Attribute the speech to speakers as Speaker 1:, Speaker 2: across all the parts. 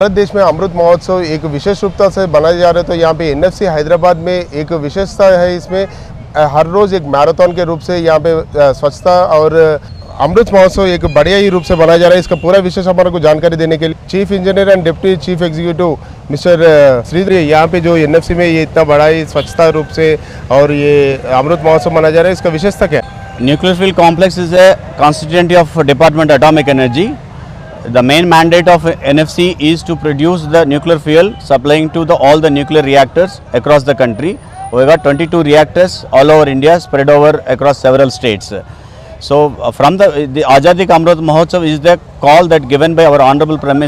Speaker 1: भारत देश में अमृत महोत्सव एक विशेष रूपता से बनाया जा रहा है। तो यहाँ पे एनएफसी हैदराबाद में एक विशेषता है, इसमें हर रोज़ एक मैराथन के रूप से यहाँ पे स्वच्छता और अमृत महोत्सव एक बढ़िया ही रूप से बनाया जा रहा है। इसका पूरा विशेष हमारे को जानकारी देने के लिए chief engineer and deputy chief executive mister Sridhar, यहाँ पे जो एनएफसी में ये इतना बड़ा ही स्वच्छता रूप से और ये अमृत महोत्सव मनाया जा रहा है, इसका विशेषता क्या है?
Speaker 2: Nuclear fuel complex is a constituent of Department of Atomic Energy. The main mandate of NFC is to produce the nuclear fuel supplying to all the nuclear reactors across the country. We got 22 reactors all over India spread over across several states. So from the Azadi Ka Amrit Mahotsav is the call that given by our Honorable Prime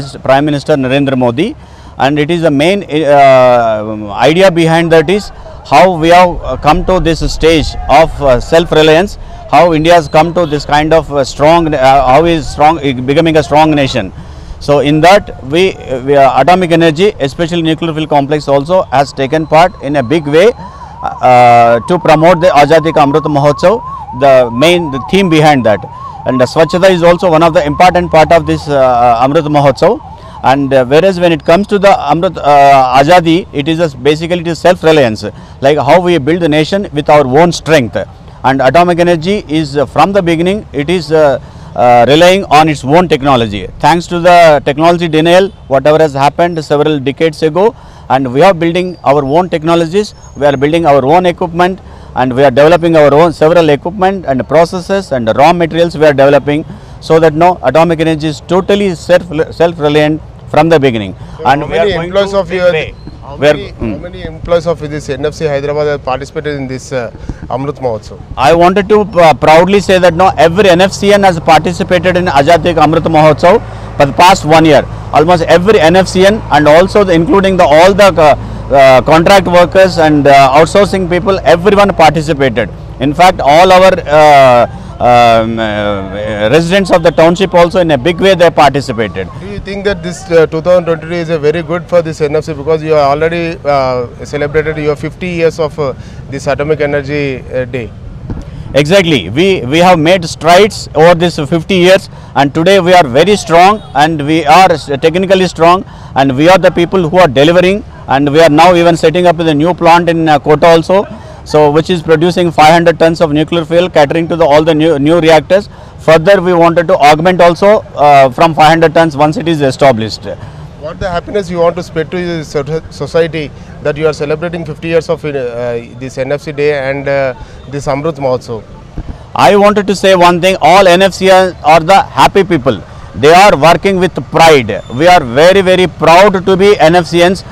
Speaker 2: Minister Narendra Modi, and it is the main idea behind that is how we have come to this stage of self-reliance, how India has come to this kind of strong, how is strong, becoming a strong nation. So in that we atomic energy, especially nuclear fuel complex also has taken part in a big way to promote the Azadi Ka Amrit Mahotsav, the theme behind that. And Swachhata is also one of the important part of this Amrit Mahotsav. And whereas when it comes to the Amrit Azadi, it is basically it is self-reliance, like how we build the nation with our own strength. And atomic energy is from the beginning, it is relying on its own technology. Thanks to the technology denial, whatever has happened several decades ago, and we are building our own technologies, we are building our own equipment, and we are developing our own several equipment and processes and raw materials we are developing, so that now atomic energy is totally self-reliant from the beginning.
Speaker 1: So
Speaker 2: and
Speaker 1: how
Speaker 2: we are
Speaker 1: many
Speaker 2: going
Speaker 1: employees
Speaker 2: to
Speaker 1: of
Speaker 2: big
Speaker 1: your
Speaker 2: way.
Speaker 1: how many employees of this NFC Hyderabad have participated in this Amrit Mahotsav?
Speaker 2: I wanted to proudly say that now every NFCN has participated in Azadi Ka Amrit Mahotsav for the past 1 year. Almost every NFCN and also including all the contract workers and outsourcing people, everyone participated. In fact, all our residents of the township also in a big way they participated.
Speaker 1: Do you think that this 2023 is a very good for this NFC, because you are already celebrated your 50 years of this atomic energy day?
Speaker 2: Exactly, we have made strides over this 50 years, and today we are very strong, and we are technically strong, and we are the people who are delivering, and we are now even setting up the new plant in Kota also, so which is producing 500 tons of nuclear fuel catering to all the new reactors. Further we wanted to augment also from 500 tons once it is established.
Speaker 1: What the happiness you want to spread to the society that you are celebrating 50 years of this NFC day and this Amrit Mahotsav?
Speaker 2: I wanted to say one thing, all NFCs are the happy people. They are working with pride. We are very, very proud to be NFCNs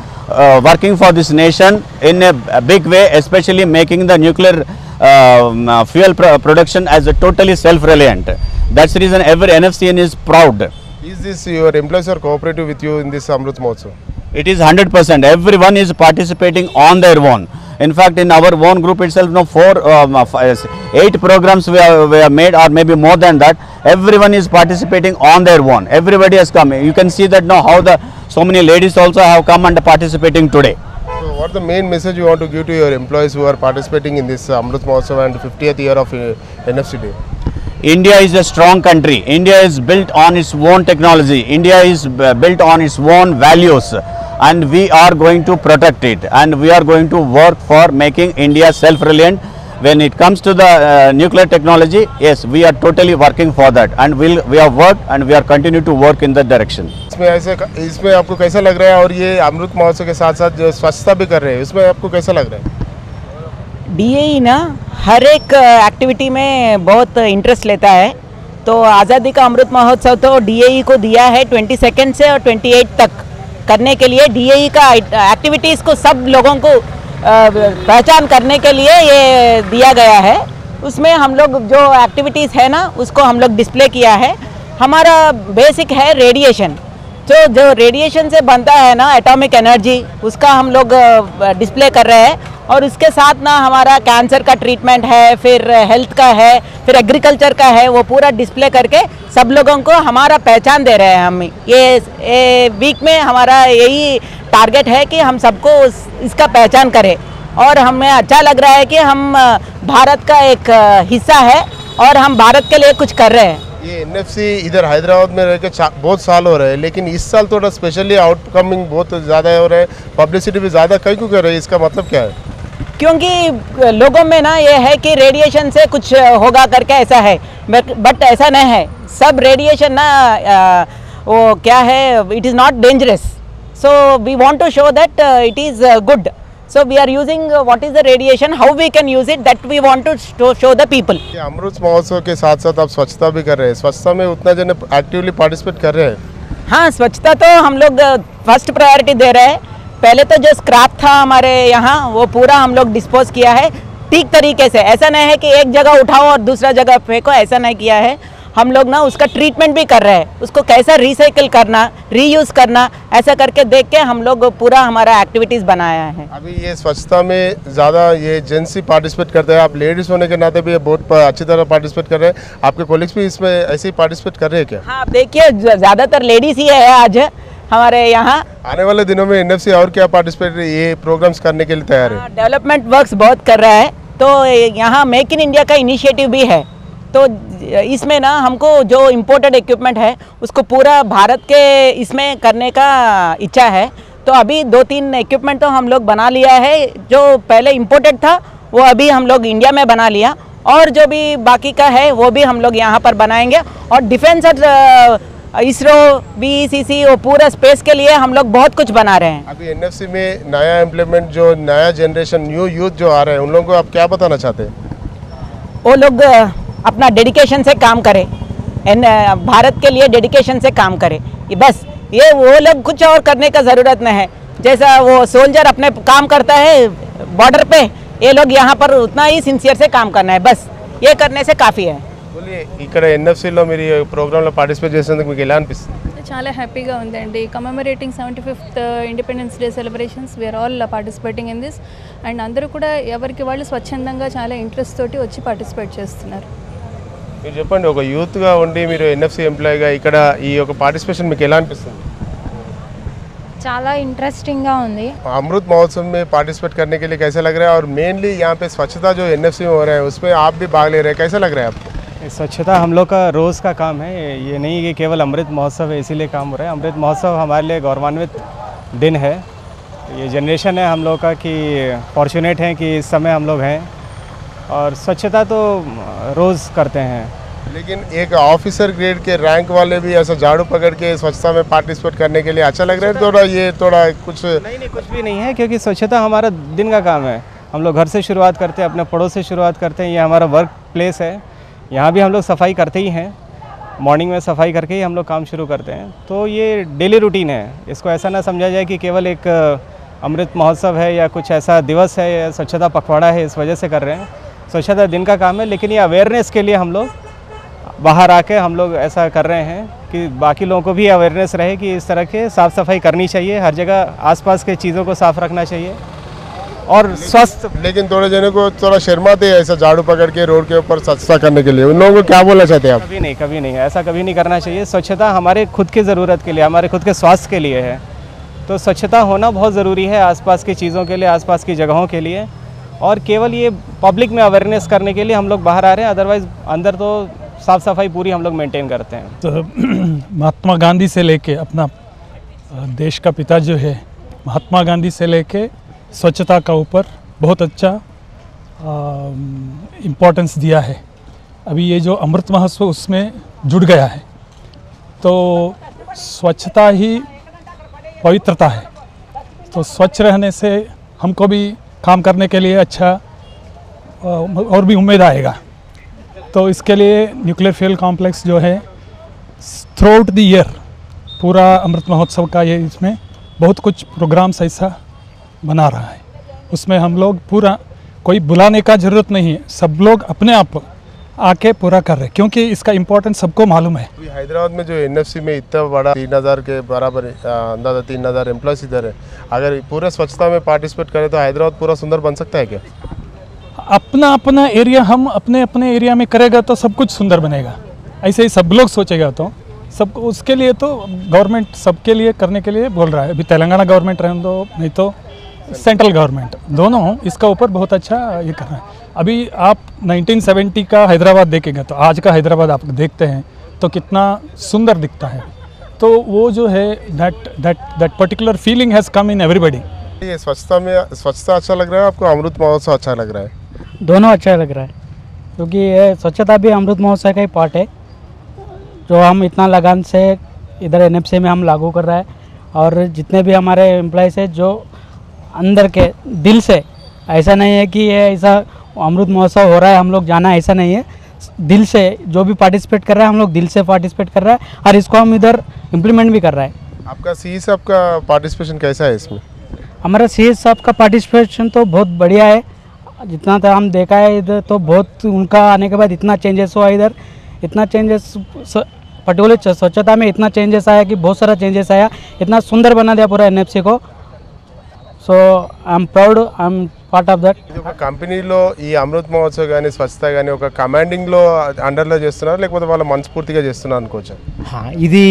Speaker 2: working for this nation in a big way, especially making the nuclear fuel production as a totally self-reliant. That's the reason every NFCN is proud.
Speaker 1: Is this your employees are cooperative with you in this Amrit Mahotsav?
Speaker 2: It is 100%. Everyone is participating on their own. In fact, in our own group itself, now 8 programs we have made, or maybe more than that. Everyone is participating on their own. Everybody has come. You can see that now how so many ladies also have come and participating today.
Speaker 1: So what the main message you want to give to your employees who are participating in this Amrit Mahotsav and 50th year of NFC Day?
Speaker 2: India is a strong country. India is built on its own technology. India is built on its own values, and we are going to protect it, and we are going to work for making India self-reliant. When it comes to the nuclear technology, yes, we are totally working for that, and we have worked and we are continue to work in that direction.
Speaker 1: इसमें आपको कैसा लग रहा है, और ये अमृत महोत्सव के साथ साथ जो स्वच्छता भी कर रहे हैं, उसमें आपको कैसा लग रहा है?
Speaker 3: DAE ना हर एक एक्टिविटी में बहुत इंटरेस्ट लेता है, तो आज़ादी का अमृत महोत्सव तो DAE को दिया है 22 से और 28 तक करने के लिए। DAE का एक्टिविटीज़ को सब लोगों को पहचान करने के लिए ये दिया गया है। उसमें हम लोग जो एक्टिविटीज़ है ना उसको हम लोग डिस्प्ले किया है। हमारा बेसिक है रेडिएशन, तो जो रेडिएशन से बनता है ना एटॉमिक एनर्जी, उसका हम लोग डिस्प्ले कर रहे हैं। और उसके साथ ना हमारा कैंसर का ट्रीटमेंट है, फिर हेल्थ का है, फिर एग्रीकल्चर का है, वो पूरा डिस्प्ले करके सब लोगों को हमारा पहचान दे रहे हैं। हम ये वीक में हमारा यही टारगेट है कि हम सबको इसका पहचान करें, और हमें अच्छा लग रहा है कि हम भारत का एक हिस्सा है और हम भारत के लिए कुछ कर रहे हैं।
Speaker 1: ये एनएफसी इधर हैदराबाद में रह के बहुत साल हो रहे हैं, लेकिन इस साल थोड़ा स्पेशली आउटकमिंग बहुत ज़्यादा हो रहा है, पब्लिसिटी भी ज़्यादा कहीं क्यों कर रही है, इसका मतलब क्या है?
Speaker 3: क्योंकि लोगों में ना ये है कि रेडिएशन से कुछ होगा करके ऐसा है, बट ऐसा नहीं है। सब रेडिएशन ना वो क्या है, it is not dangerous, so we want to show that it is good, so we are using what is the radiation, how we can use it, that we want to show the people.
Speaker 1: ये अमृत महोत्सव के साथ साथ आप स्वच्छता भी कर रहे हैं, स्वच्छता में उतना जन एक्टिवली पार्टिसिपेट कर रहे हैं?
Speaker 3: हाँ, स्वच्छता तो हम लोग फर्स्ट प्रायोरिटी दे रहे हैं। पहले तो जो स्क्रैप था हमारे यहाँ वो पूरा हम लोग डिस्पोज किया है ठीक तरीके से। ऐसा नहीं है कि एक जगह उठाओ और दूसरा जगह फेंको, ऐसा नहीं किया है। हम लोग ना उसका ट्रीटमेंट भी कर रहे हैं, उसको कैसा रिसाइकिल करना, रीयूज़ करना, ऐसा करके देख के हम लोग पूरा हमारा एक्टिविटीज़ बनाया है।
Speaker 1: अभी ये स्वच्छता में ज़्यादा ये जेंट्स ही पार्टिसिपेट करते हैं, आप लेडीज़ होने के नाते भी ये बहुत अच्छी तरह पार्टिसिपेट कर रहे हैं, आपके कोलिग्स भी इसमें ऐसे ही पार्टिसिपेट कर रहे हैं क्या?
Speaker 3: हाँ, आप देखिए ज़्यादातर लेडीज़ ही है आज हमारे यहाँ।
Speaker 1: आने वाले दिनों में एनएफसी और क्या पार्टिसिपेट ये प्रोग्राम्स करने के लिए तैयार है?
Speaker 3: डेवलपमेंट वर्क्स बहुत कर रहा है, तो यहाँ मेक इन इंडिया का इनिशिएटिव भी है। तो इसमें ना हमको जो इम्पोर्टेड इक्विपमेंट है उसको पूरा भारत के इसमें करने का इच्छा है। तो अभी 2-3 इक्विपमेंट तो हम लोग बना लिया है, जो पहले इम्पोर्टेड था वो अभी हम लोग इंडिया में बना लिया, और जो भी बाकी का है वो भी हम लोग यहाँ पर बनाएंगे। और डिफेंस और इसरो, बीईसीसी, वो पूरा स्पेस के लिए हम लोग बहुत कुछ बना रहे हैं।
Speaker 1: अभी एनएफसी में नया इम्प्लीमेंट, जो नया जनरेशन न्यू यूथ जो आ रहे हैं, उन लोगों को आप क्या बताना चाहते हैं?
Speaker 3: वो लोग अपना डेडिकेशन से काम करें, भारत के लिए डेडिकेशन से काम करें, ये बस। ये वो लोग कुछ और करने का ज़रूरत नहीं है। जैसा वो सोल्जर अपने काम करता है बॉर्डर पे, ये लोग यहाँ पर उतना ही सिंसियर से काम करना है, बस ये करने से काफ़ी है।
Speaker 1: बोलिए, ఇక్కడ ఎన్ఎఫ్సిలో మీరు ఈ ప్రోగ్రాంలో పార్టిసిపేట్ చేసినందుకు మీకు ఎలా అనిపిస్తుంది?
Speaker 4: చాలా హ్యాపీగా ఉందండి. Commemorating 75th independence day celebrations, we are all participating in this, and అందరూ కూడా ఎవరికి వాళ్ళు స్వచ్ఛందంగా చాలా ఇంట్రెస్ట్ తోటి వచ్చి పార్టిసిపేట్ చేస్తున్నారు.
Speaker 1: మీరు చెప్పండి, ఒక యూత్గా ఉండి మీరు ఎన్ఎఫ్సి ఎంప్లాయీగా ఇక్కడ ఈ యొక్క పార్టిసిपेशन మీకు ఎలా అనిపిస్తుంది?
Speaker 5: చాలా ఇంట్రెస్టింగ్గా ఉంది।
Speaker 1: अमृत महोत्सव में पार्टिसिपेट करने के लिए कैसा लग रहा है, और मेनली यहाँ पे स्वच्छता जो एनएफसी में हो रहा है उसमें आप भी भाग ले रहे हैं, कैसा लग रहा है आपको?
Speaker 6: स्वच्छता हम लोग का रोज़ का काम है, ये नहीं कि केवल अमृत महोत्सव है इसीलिए काम हो रहा है। अमृत महोत्सव हमारे लिए गौरवान्वित दिन है। ये जनरेशन है हम लोग का कि फॉर्चुनेट हैं कि इस समय हम लोग हैं, और स्वच्छता तो रोज़ करते हैं।
Speaker 1: लेकिन एक ऑफिसर ग्रेड के रैंक वाले भी ऐसा झाड़ू पकड़ के स्वच्छता में पार्टिसिपेट करने के लिए अच्छा लग रहा है? थोड़ा कुछ
Speaker 6: नहीं, कुछ भी नहीं है, क्योंकि स्वच्छता हमारा दिन का काम है। हम लोग घर से शुरुआत करते हैं, अपने पड़ोस से शुरुआत करते हैं। ये हमारा वर्क प्लेस है, यहाँ भी हम लोग सफाई करते ही हैं। मॉर्निंग में सफाई करके ही हम लोग काम शुरू करते हैं। तो ये डेली रूटीन है, इसको ऐसा ना समझा जाए कि केवल एक अमृत महोत्सव है या कुछ ऐसा दिवस है या स्वच्छता पखवाड़ा है इस वजह से कर रहे हैं। स्वच्छता दिन का काम है, लेकिन ये अवेयरनेस के लिए हम लोग बाहर आके हम लोग ऐसा कर रहे हैं कि बाकी लोगों को भी अवेयरनेस रहे कि इस तरह के साफ़ सफाई करनी चाहिए, हर जगह आसपास के चीज़ों को साफ़ रखना चाहिए और स्वस्थ।
Speaker 1: लेकिन थोड़े जने को थोड़ा शर्माते हैं ऐसा झाड़ू पकड़ के रोड के ऊपर स्वच्छता करने के लिए, उन लोगों को क्या बोलना चाहते हैं आप?
Speaker 6: कभी नहीं, ऐसा कभी नहीं करना चाहिए। स्वच्छता हमारे खुद की ज़रूरत के लिए, हमारे खुद के स्वास्थ्य के लिए है। तो स्वच्छता होना बहुत ज़रूरी है आसपास की चीज़ों के लिए, आसपास की जगहों के लिए, और केवल ये पब्लिक में अवेयरनेस करने के लिए हम लोग बाहर आ रहे हैं। अदरवाइज़ अंदर तो साफ़ सफाई पूरी हम लोग मेंटेन करते हैं।
Speaker 7: तो महात्मा गांधी से लेके अपना देश का पिता जो है, महात्मा गांधी से लेके स्वच्छता का ऊपर बहुत अच्छा इम्पोर्टेंस दिया है। अभी ये जो अमृत महोत्सव उसमें जुड़ गया है, तो स्वच्छता ही पवित्रता है। तो स्वच्छ रहने से हमको भी काम करने के लिए अच्छा और भी उम्मीद आएगा। तो इसके लिए न्यूक्लियर फ्यूल कॉम्प्लेक्स जो है थ्रू आउट द ईयर पूरा अमृत महोत्सव का ये इसमें बहुत कुछ प्रोग्राम्स ऐसा बना रहा है। उसमें हम लोग पूरा कोई बुलाने का ज़रूरत नहीं है, सब लोग अपने आप आके पूरा कर रहे हैं, क्योंकि इसका इम्पोर्टेंस सबको मालूम है।
Speaker 1: हैदराबाद में जो एनएफसी में इतना बड़ा 3000 के बराबर अंदाजा 3000 एम्प्लॉयज इधर है, अगर पूरा स्वच्छता में पार्टिसिपेट करें तो हैदराबाद पूरा सुंदर बन सकता है क्या?
Speaker 7: अपना अपना एरिया हम अपने अपने एरिया में करेगा तो सब कुछ सुंदर बनेगा। ऐसे ही सब लोग सोचेगा तो सब, उसके लिए तो गवर्नमेंट सबके लिए करने के लिए बोल रहा है। अभी तेलंगाना गवर्नमेंट रहने दो, नहीं तो सेंट्रल गवर्नमेंट, दोनों इसका ऊपर बहुत अच्छा ये कर रहा है। अभी आप 1970 का हैदराबाद देखेंगे तो आज का हैदराबाद आप देखते हैं तो कितना सुंदर दिखता है। तो वो जो है that particular feeling has come in everybody.
Speaker 1: ये स्वच्छता अच्छा लग रहा है आपको, अमृत महोत्सव अच्छा लग रहा है?
Speaker 8: दोनों अच्छा लग रहा है, क्योंकि ये स्वच्छता भी अमृत महोत्सव का ही पार्ट है, जो हम इतना लगन से इधर एनएफसी में हम लागू कर रहा है। और जितने भी हमारे एम्प्लॉयज़ हैं जो अंदर के दिल से, ऐसा नहीं है कि ये ऐसा अमृत महोत्सव हो रहा है हम लोग जाना, ऐसा नहीं है, दिल से जो भी पार्टिसिपेट कर रहा है हम लोग दिल से पार्टिसिपेट कर रहा है और इसको हम इधर इम्प्लीमेंट भी कर रहा है।
Speaker 1: आपका सी साहब का पार्टिसिपेशन कैसा है इसमें?
Speaker 8: हमारा सी साहब का पार्टिसिपेशन तो बहुत बढ़िया है, जितना तक हम देखा है इधर तो बहुत, उनका आने के बाद इतना चेंजेस हुआ इधर, इतना चेंजेस पर्टिकुलर स्वच्छता में इतना चेंजेस आया कि बहुत सारा चेंजेस आया, इतना सुंदर बना दिया पूरा एनएफसी को। So I'm proud, I'm part of that.
Speaker 1: ఒక కంపెనీలో ఈ అమృత్ మహోత్సవ్ కానీ స్వచ్ఛత కానీ ఒక కమాండింగ్లో అండర్లో చేస్తున్నారు, లేకపోతే వాళ్ళు మనస్ఫూర్తిగా చేస్తున్నారు అనుకోవచ్చు?
Speaker 9: ఇది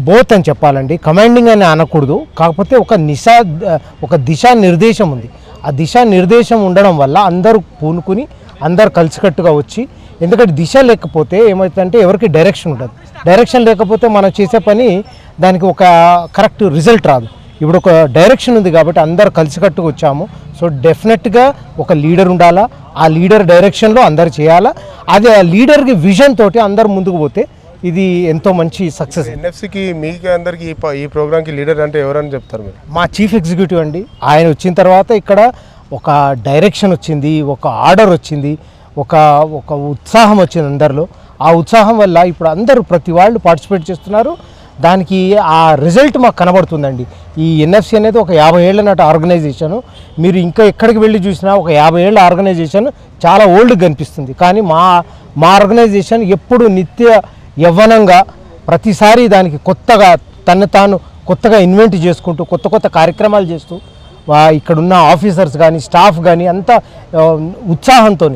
Speaker 9: బోత్ అని చెప్పాలండి, కమాండింగ్ అని అనకూడదు. కాకపోతే ఒక దిశా నిర్దేశం ఉంది. ఆ దిశా నిర్దేశం ఉండడం వల్ల అందరూ పూనుకుని అందరు కలిసికట్టుగా వచ్చి, ఎందుకంటే దిశ లేకపోతే ఏమవుతుందంటే ఎవరికి డైరెక్షన్ ఉంటుంది. డైరెక్షన్ లేకపోతే మనం చేసే పని దానికి ఒక కరెక్ట్ రిజల్ట్ రాదు. ఇప్పుడు ఒక డైరెక్షన్ ఉంది కాబట్టి అందరు కలిసికట్టుగా వచ్చాము. సో డెఫినెట్గా ఒక లీడర్ ఉండాలా, ఆ లీడర్ డైరెక్షన్లో అందరు చేయాలా, అది ఆ లీడర్కి విజన్ తోటి అందరు ముందుకు పోతే ఇది ఎంతో మంచి సక్సెస్.
Speaker 1: ఎన్ఎఫ్సికి మీకు అందరికి ఈ ప్రోగ్రామ్కి లీడర్ అంటే ఎవరని చెప్తారు మీరు?
Speaker 9: మా చీఫ్ ఎగ్జిక్యూటివ్ అండి. ఆయన వచ్చిన తర్వాత ఇక్కడ ఒక డైరెక్షన్ వచ్చింది, ఒక ఆర్డర్ వచ్చింది, ఒక ఉత్సాహం వచ్చింది అందరిలో. ఆ ఉత్సాహం వల్ల ఇప్పుడు అందరూ ప్రతి వాళ్ళు పార్టిసిపేట్ చేస్తున్నారు. దానికి ఆ రిజల్ట్ మాకు కనబడుతుందండి. ఈ ఎన్ఎఫ్సి అనేది ఒక 50 ఏళ్ల నాటి ఆర్గనైజేషను. మీరు ఇంకా ఎక్కడికి వెళ్ళి చూసినా ఒక 50 ఏళ్ల ఆర్గనైజేషన్ చాలా ఓల్డ్గా కనిపిస్తుంది. కానీ మా ఆర్గనైజేషన్ ఎప్పుడు నిత్య యవ్వనంగా ప్రతిసారి దానికి కొత్తగా తాను కొత్తగా ఇన్వెంట్ చేసుకుంటూ కొత్త కార్యక్రమాలు చేస్తూ ఇక్కడున్న ఆఫీసర్స్ కానీ స్టాఫ్ కానీ అంతా ఉత్సాహంతో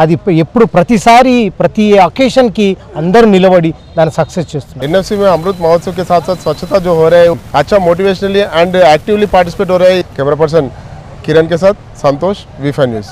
Speaker 9: అది ఎప్పుడు ప్రతిసారి ప్రతి अकेशन की అందరూ నిలబడి దాన్ని సక్సెస్ చేస్తున్నారు.
Speaker 1: एनएफसी में अमृत महोत्सव के साथ साथ स्वच्छता जो हो रहा है अच्छा मोटिवेशनली एंड एक्टिवली पार्टिसिपेट हो रहा है। कैमरा पर्सन किरण के साथ संतोष, वी5 न्यूज़।